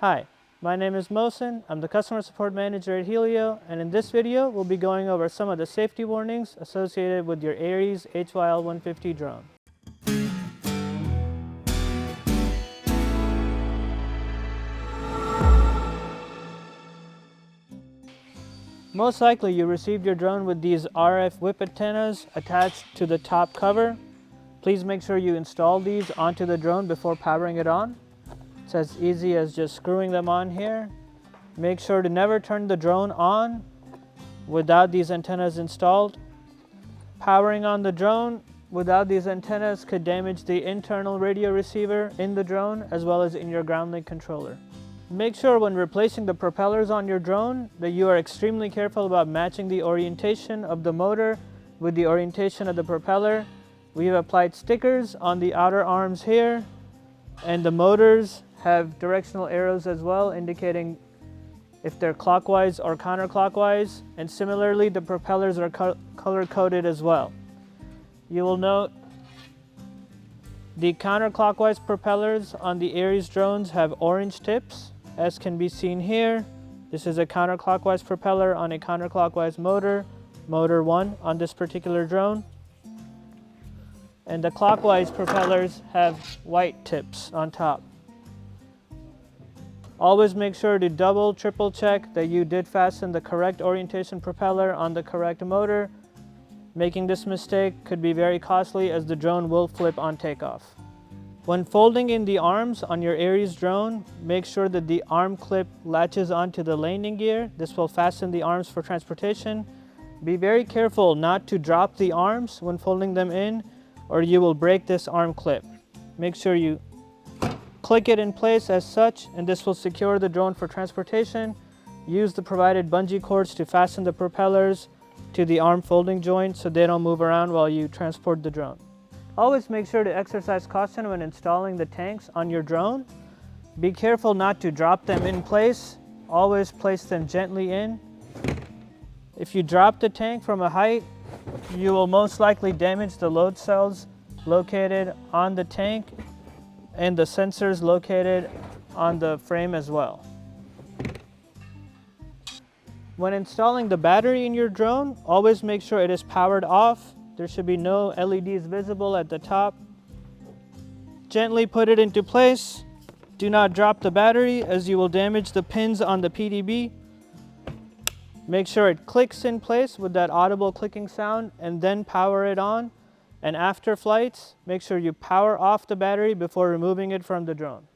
Hi, my name is Mohsen. I'm the Customer Support Manager at Hylio, and in this video, we'll be going over some of the safety warnings associated with your ARES HYL-150 drone. Most likely, you received your drone with these RF whip antennas attached to the top cover. Please make sure you install these onto the drone before powering it on. It's as easy as just screwing them on here. Make sure to never turn the drone on without these antennas installed. Powering on the drone without these antennas could damage the internal radio receiver in the drone as well as in your GroundLink controller. Make sure when replacing the propellers on your drone that you are extremely careful about matching the orientation of the motor with the orientation of the propeller. We've applied stickers on the outer arms here, and the motors have directional arrows as well, indicating if they're clockwise or counterclockwise, and similarly the propellers are color-coded as well. You will note the counterclockwise propellers on the ARES drones have orange tips, as can be seen here. This is a counterclockwise propeller on a counterclockwise motor, motor 1 on this particular drone. And the clockwise propellers have white tips on top. Always make sure to double, triple check that you did fasten the correct orientation propeller on the correct motor. Making this mistake could be very costly as the drone will flip on takeoff. When folding in the arms on your ARES drone, make sure that the arm clip latches onto the landing gear. This will fasten the arms for transportation. Be very careful not to drop the arms when folding them in, or you will break this arm clip. Make sure you click it in place as such, and this will secure the drone for transportation. Use the provided bungee cords to fasten the propellers to the arm folding joint so they don't move around while you transport the drone. Always make sure to exercise caution when installing the tanks on your drone. Be careful not to drop them in place. Always place them gently in. If you drop the tank from a height, you will most likely damage the load cells located on the tank and the sensors located on the frame as well. When installing the battery in your drone, always make sure it is powered off. There should be no LEDs visible at the top. Gently put it into place. Do not drop the battery as you will damage the pins on the PDB. Make sure it clicks in place with that audible clicking sound and then power it on. And after flights, make sure you power off the battery before removing it from the drone.